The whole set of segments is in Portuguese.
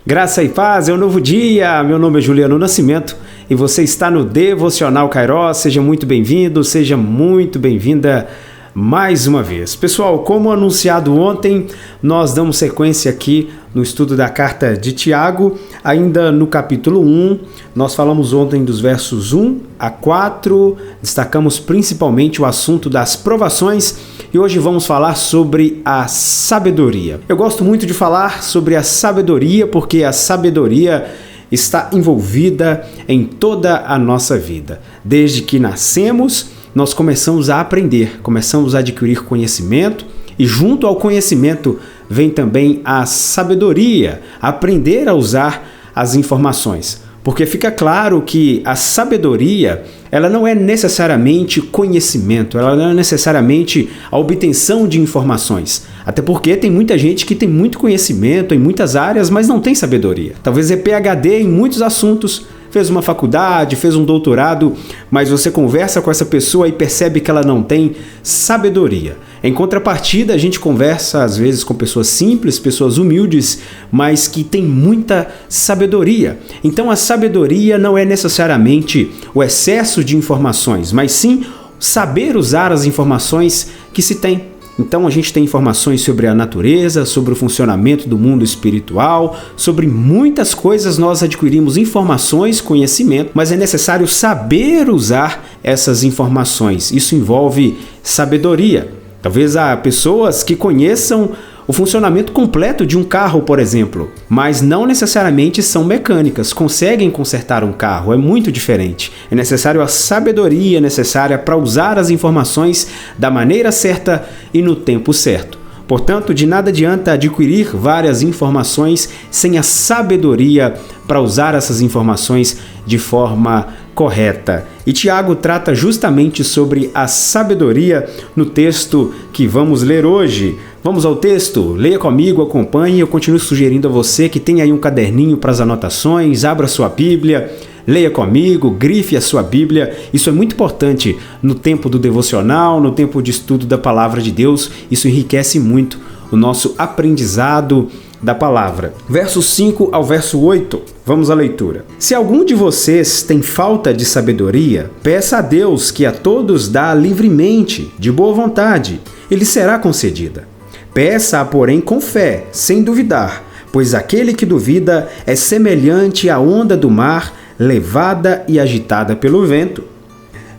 Graça e paz, é um novo dia. Meu nome é Juliano Nascimento e você está no Devocional Kairos. Seja muito bem-vindo, seja muito bem-vinda mais uma vez. Pessoal, como anunciado ontem, nós damos sequência aqui no estudo da carta de Tiago, ainda no capítulo 1. Nós falamos ontem dos versos 1 a 4, destacamos principalmente o assunto das provações e hoje vamos falar sobre a sabedoria. Eu gosto muito de falar sobre a sabedoria porque a sabedoria está envolvida em toda a nossa vida. Desde que nascemos, nós começamos a aprender, começamos a adquirir conhecimento e junto ao conhecimento vem também a sabedoria, aprender a usar as informações. Porque fica claro que a sabedoria, ela não é necessariamente conhecimento, ela não é necessariamente a obtenção de informações. Até porque tem muita gente que tem muito conhecimento em muitas áreas, mas não tem sabedoria. Talvez é PhD em muitos assuntos, fez uma faculdade, fez um doutorado, mas você conversa com essa pessoa e percebe que ela não tem sabedoria. Em contrapartida, a gente conversa às vezes com pessoas simples, pessoas humildes, mas que têm muita sabedoria. Então a sabedoria não é necessariamente o excesso de informações, mas sim saber usar as informações que se tem. Então a gente tem informações sobre a natureza, sobre o funcionamento do mundo espiritual, sobre muitas coisas nós adquirimos informações, conhecimento, mas é necessário saber usar essas informações. Isso envolve sabedoria. Talvez há pessoas que conheçam o funcionamento completo de um carro, por exemplo, mas não necessariamente são mecânicas, conseguem consertar um carro, é muito diferente. É necessário a sabedoria necessária para usar as informações da maneira certa e no tempo certo. Portanto, de nada adianta adquirir várias informações sem a sabedoria para usar essas informações de forma correta. E Tiago trata justamente sobre a sabedoria no texto que vamos ler hoje. Vamos ao texto? Leia comigo, acompanhe. Eu continuo sugerindo a você que tenha aí um caderninho para as anotações, abra sua Bíblia, leia comigo, grife a sua Bíblia. Isso é muito importante no tempo do devocional, no tempo de estudo da Palavra de Deus. Isso enriquece muito o nosso aprendizado da palavra. Verso 5 ao verso 8, vamos à leitura. Se algum de vocês tem falta de sabedoria, peça a Deus que a todos dá livremente, de boa vontade, e lhe será concedida. Peça-a, porém, com fé, sem duvidar, pois aquele que duvida é semelhante à onda do mar, levada e agitada pelo vento.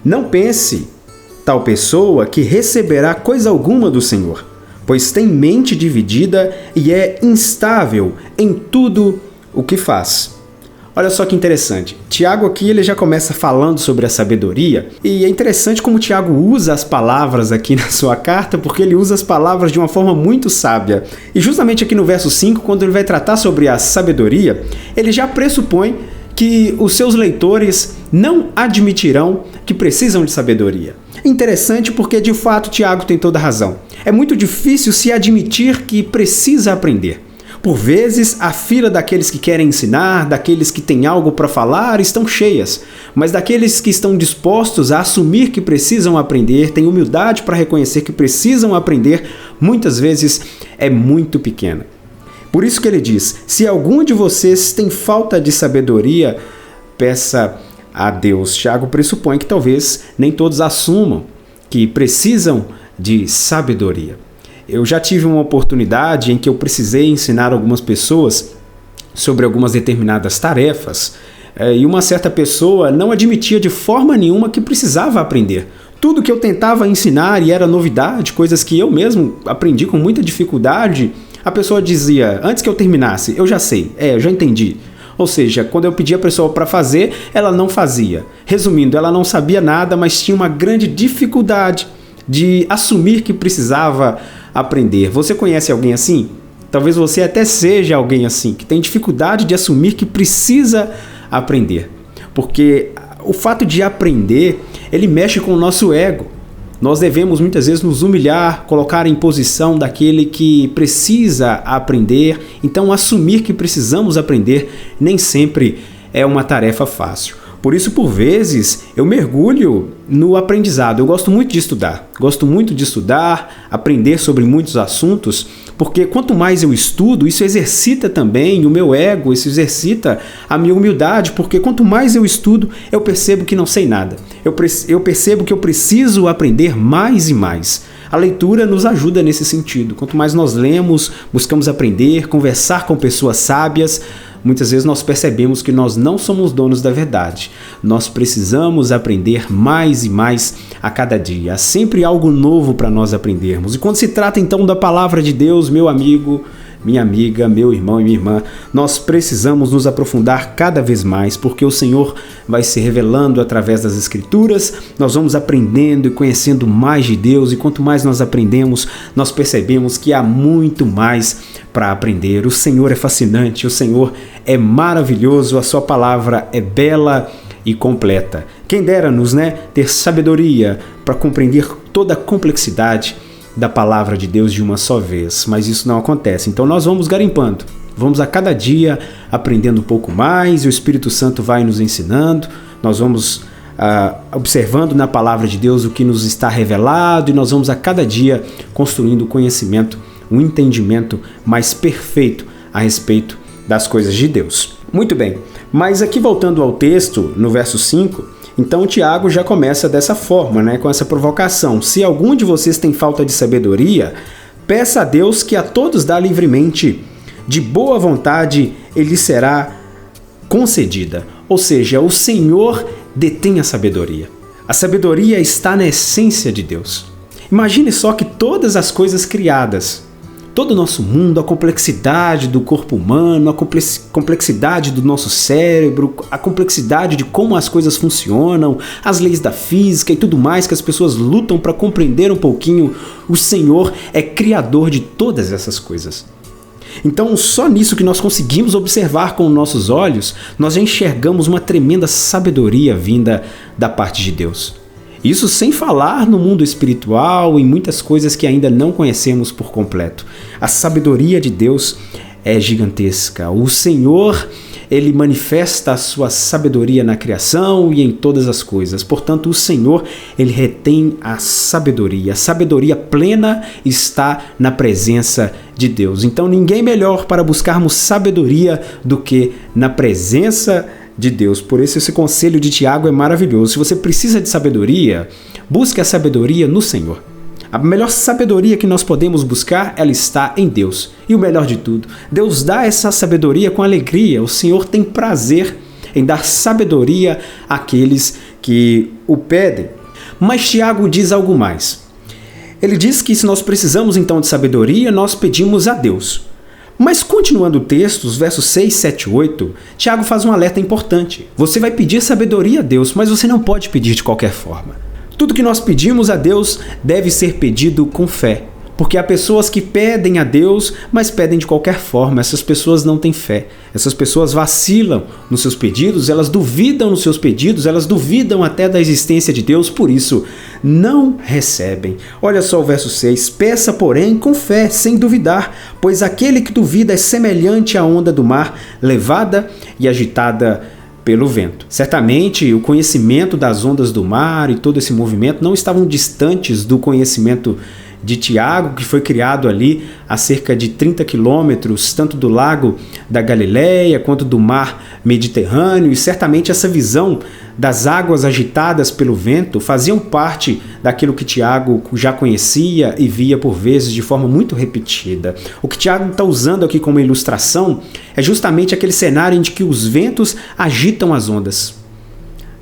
Não pense, tal pessoa, que receberá coisa alguma do Senhor, pois tem mente dividida e é instável em tudo o que faz. Olha só que interessante. Tiago aqui ele já começa falando sobre a sabedoria e é interessante como Tiago usa as palavras aqui na sua carta, porque ele usa as palavras de uma forma muito sábia. E justamente aqui no verso 5, quando ele vai tratar sobre a sabedoria, ele já pressupõe que os seus leitores não admitirão que precisam de sabedoria. Interessante porque, de fato, Tiago tem toda a razão. É muito difícil se admitir que precisa aprender. Por vezes, a fila daqueles que querem ensinar, daqueles que têm algo para falar, estão cheias. Mas daqueles que estão dispostos a assumir que precisam aprender, têm humildade para reconhecer que precisam aprender, muitas vezes é muito pequena. Por isso que ele diz, se algum de vocês tem falta de sabedoria, peça a Deus. Tiago pressupõe que talvez nem todos assumam que precisam de sabedoria. Eu já tive uma oportunidade em que eu precisei ensinar algumas pessoas sobre algumas determinadas tarefas e uma certa pessoa não admitia de forma nenhuma que precisava aprender. Tudo que eu tentava ensinar e era novidade, coisas que eu mesmo aprendi com muita dificuldade, a pessoa dizia, antes que eu terminasse, eu já sei, eu já entendi. Ou seja, quando eu pedia a pessoa para fazer, ela não fazia. Resumindo, ela não sabia nada, mas tinha uma grande dificuldade de assumir que precisava aprender. Você conhece alguém assim? Talvez você até seja alguém assim, que tem dificuldade de assumir que precisa aprender. Porque o fato de aprender, ele mexe com o nosso ego. Nós devemos muitas vezes nos humilhar, colocar em posição daquele que precisa aprender. Então, assumir que precisamos aprender nem sempre é uma tarefa fácil. Por isso, por vezes, eu mergulho no aprendizado. Eu gosto muito de estudar, aprender sobre muitos assuntos, Porque quanto mais eu estudo, isso exercita também o meu ego, isso exercita a minha humildade, porque quanto mais eu estudo, eu percebo que não sei nada. Eu percebo que eu preciso aprender mais e mais. A leitura nos ajuda nesse sentido. Quanto mais nós lemos, buscamos aprender, conversar com pessoas sábias, muitas vezes nós percebemos que nós não somos donos da verdade. Nós precisamos aprender mais e mais a cada dia. Há sempre algo novo para nós aprendermos. E quando se trata então da palavra de Deus, meu amigo, minha amiga, meu irmão e minha irmã, nós precisamos nos aprofundar cada vez mais, porque o Senhor vai se revelando através das Escrituras, nós vamos aprendendo e conhecendo mais de Deus, e quanto mais nós aprendemos, nós percebemos que há muito mais para aprender. O Senhor é fascinante, o Senhor é maravilhoso, a sua palavra é bela e completa. Quem dera-nos, ter sabedoria para compreender toda a complexidade da palavra de Deus de uma só vez, mas isso não acontece. Então nós vamos garimpando, vamos a cada dia aprendendo um pouco mais, e o Espírito Santo vai nos ensinando, nós vamos observando na palavra de Deus o que nos está revelado, e nós vamos a cada dia construindo o conhecimento, um entendimento mais perfeito a respeito das coisas de Deus. Muito bem, mas aqui voltando ao texto, no verso 5, então Tiago já começa dessa forma, com essa provocação. Se algum de vocês tem falta de sabedoria, peça a Deus que a todos dá livremente. De boa vontade ele será concedida. Ou seja, o Senhor detém a sabedoria. A sabedoria está na essência de Deus. Imagine só que todas as coisas criadas, todo o nosso mundo, a complexidade do corpo humano, a complexidade do nosso cérebro, a complexidade de como as coisas funcionam, as leis da física e tudo mais que as pessoas lutam para compreender um pouquinho, o Senhor é criador de todas essas coisas. Então, só nisso que nós conseguimos observar com nossos olhos, nós já enxergamos uma tremenda sabedoria vinda da parte de Deus. Isso sem falar no mundo espiritual e muitas coisas que ainda não conhecemos por completo. A sabedoria de Deus é gigantesca. O Senhor, ele manifesta a sua sabedoria na criação e em todas as coisas. Portanto, o Senhor, ele retém a sabedoria. A sabedoria plena está na presença de Deus. Então, ninguém melhor para buscarmos sabedoria do que na presença de Deus. Por isso esse conselho de Tiago é maravilhoso. Se você precisa de sabedoria, busque a sabedoria no Senhor. A melhor sabedoria que nós podemos buscar, ela está em Deus. E o melhor de tudo, Deus dá essa sabedoria com alegria. O Senhor tem prazer em dar sabedoria àqueles que o pedem. Mas Tiago diz algo mais. Ele diz que se nós precisamos então de sabedoria, nós pedimos a Deus. Mas continuando o texto, os versos 6, 7 e 8, Tiago faz um alerta importante. Você vai pedir sabedoria a Deus, mas você não pode pedir de qualquer forma. Tudo que nós pedimos a Deus deve ser pedido com fé. Porque há pessoas que pedem a Deus, mas pedem de qualquer forma. Essas pessoas não têm fé. Essas pessoas vacilam nos seus pedidos, elas duvidam nos seus pedidos, elas duvidam até da existência de Deus, por isso não recebem. Olha só o verso 6. Peça, porém, com fé, sem duvidar, pois aquele que duvida é semelhante à onda do mar, levada e agitada pelo vento. Certamente, o conhecimento das ondas do mar e todo esse movimento não estavam distantes do conhecimento de Tiago, que foi criado ali a cerca de 30 quilômetros, tanto do lago da Galileia quanto do mar Mediterrâneo, e certamente essa visão das águas agitadas pelo vento faziam parte daquilo que Tiago já conhecia e via por vezes de forma muito repetida. O que Tiago está usando aqui como ilustração é justamente aquele cenário em que os ventos agitam as ondas.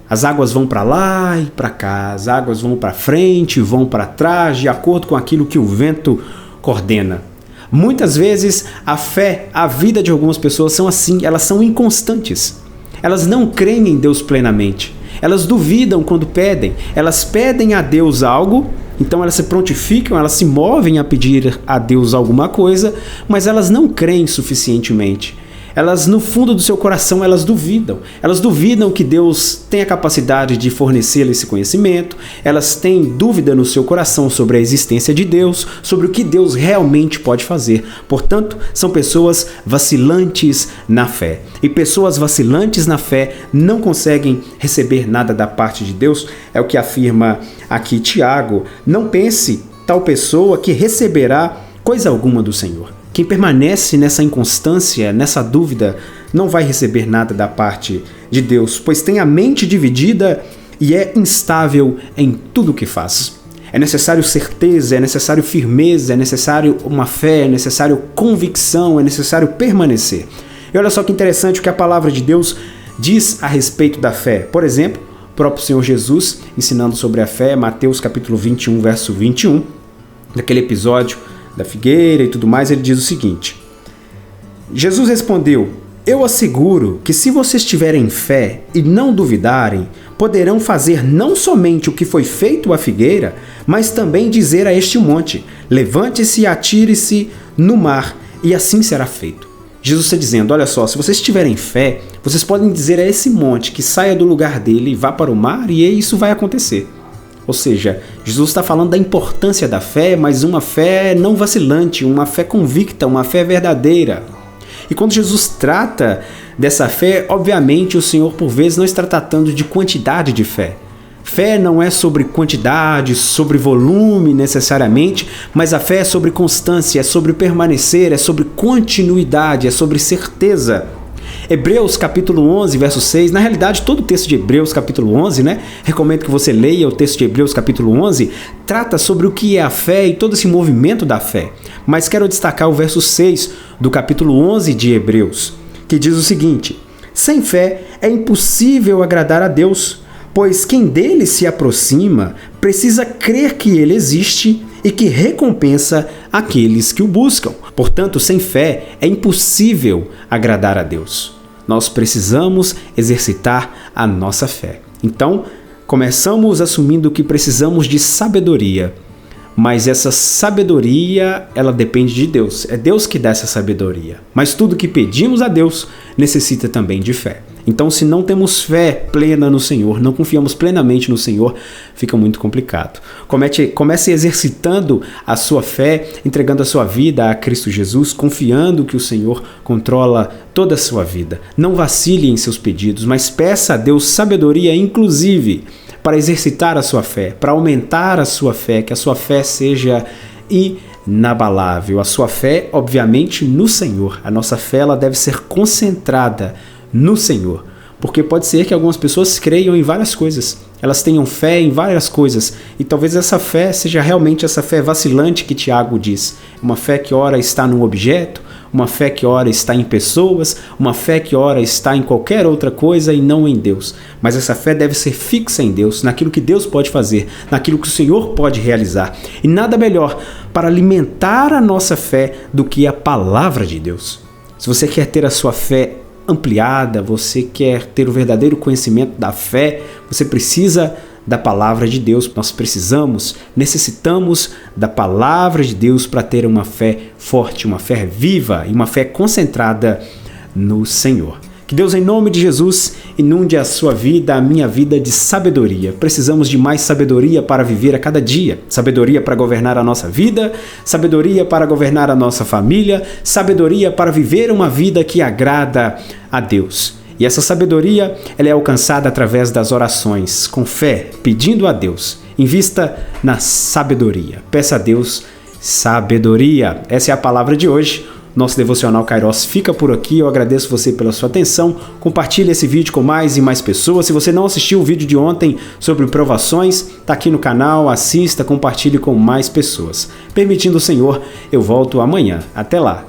As águas vão para lá e para cá, as águas vão para frente e vão para trás, de acordo com aquilo que o vento coordena. Muitas vezes a fé, a vida de algumas pessoas são assim, elas são inconstantes. Elas não creem em Deus plenamente. Elas duvidam quando pedem. Elas pedem a Deus algo, então elas se prontificam, elas se movem a pedir a Deus alguma coisa, mas elas não creem suficientemente. Elas, no fundo do seu coração, elas duvidam. Elas duvidam que Deus tem a capacidade de fornecer esse conhecimento. Elas têm dúvida no seu coração sobre a existência de Deus, sobre o que Deus realmente pode fazer. Portanto, são pessoas vacilantes na fé. E pessoas vacilantes na fé não conseguem receber nada da parte de Deus. É o que afirma aqui Tiago. Não pense tal pessoa que receberá coisa alguma do Senhor. Quem permanece nessa inconstância, nessa dúvida, não vai receber nada da parte de Deus, pois tem a mente dividida e é instável em tudo o que faz. É necessário certeza, é necessário firmeza, é necessário uma fé, é necessário convicção, é necessário permanecer. E olha só que interessante o que a palavra de Deus diz a respeito da fé. Por exemplo, o próprio Senhor Jesus ensinando sobre a fé, Mateus capítulo 21, verso 21, daquele episódio da figueira e tudo mais, ele diz o seguinte: Jesus respondeu: eu asseguro que se vocês tiverem fé e não duvidarem, poderão fazer não somente o que foi feito à figueira, mas também dizer a este monte: levante-se e atire-se no mar, e assim será feito. Jesus está dizendo, olha só, se vocês tiverem fé, vocês podem dizer a esse monte que saia do lugar dele e vá para o mar, e isso vai acontecer. Ou seja, Jesus está falando da importância da fé, mas uma fé não vacilante, uma fé convicta, uma fé verdadeira. E quando Jesus trata dessa fé, obviamente o Senhor por vezes não está tratando de quantidade de fé. Fé não é sobre quantidade, sobre volume necessariamente, mas a fé é sobre constância, é sobre permanecer, é sobre continuidade, é sobre certeza. Hebreus capítulo 11, verso 6, na realidade todo o texto de Hebreus capítulo 11, recomendo que você leia o texto de Hebreus capítulo 11, trata sobre o que é a fé e todo esse movimento da fé. Mas quero destacar o verso 6 do capítulo 11 de Hebreus, que diz o seguinte: sem fé é impossível agradar a Deus, pois quem dele se aproxima precisa crer que ele existe e que recompensa aqueles que o buscam. Portanto, sem fé é impossível agradar a Deus. Nós precisamos exercitar a nossa fé. Então, começamos assumindo que precisamos de sabedoria, mas essa sabedoria, ela depende de Deus. É Deus que dá essa sabedoria. Mas tudo que pedimos a Deus necessita também de fé. Então, se não temos fé plena no Senhor, não confiamos plenamente no Senhor, fica muito complicado. Comece exercitando a sua fé, entregando a sua vida a Cristo Jesus, confiando que o Senhor controla toda a sua vida. Não vacile em seus pedidos, mas peça a Deus sabedoria, inclusive, para exercitar a sua fé, para aumentar a sua fé, que a sua fé seja inabalável. A sua fé, obviamente, no Senhor. A nossa fé ela deve ser concentrada no Senhor, porque pode ser que algumas pessoas creiam em várias coisas, elas tenham fé em várias coisas, e talvez essa fé seja realmente essa fé vacilante que Tiago diz, uma fé que ora está num objeto, uma fé que ora está em pessoas, uma fé que ora está em qualquer outra coisa e não em Deus. Mas essa fé deve ser fixa em Deus, naquilo que Deus pode fazer, naquilo que o Senhor pode realizar. E nada melhor para alimentar a nossa fé do que a palavra de Deus. Se você quer ter a sua fé ampliada, você quer ter o verdadeiro conhecimento da fé, você precisa da palavra de Deus. Nós necessitamos da palavra de Deus para ter uma fé forte, uma fé viva e uma fé concentrada no Senhor. Que Deus, em nome de Jesus, inunde a sua vida, a minha vida de sabedoria. Precisamos de mais sabedoria para viver a cada dia. Sabedoria para governar a nossa vida, sabedoria para governar a nossa família, sabedoria para viver uma vida que agrada a Deus. E essa sabedoria ela é alcançada através das orações, com fé, pedindo a Deus. Invista na sabedoria. Peça a Deus sabedoria. Essa é a palavra de hoje. Nosso Devocional Kairos fica por aqui. Eu agradeço você pela sua atenção. Compartilhe esse vídeo com mais e mais pessoas. Se você não assistiu o vídeo de ontem sobre provações, está aqui no canal. Assista, compartilhe com mais pessoas. Permitindo o Senhor, eu volto amanhã. Até lá.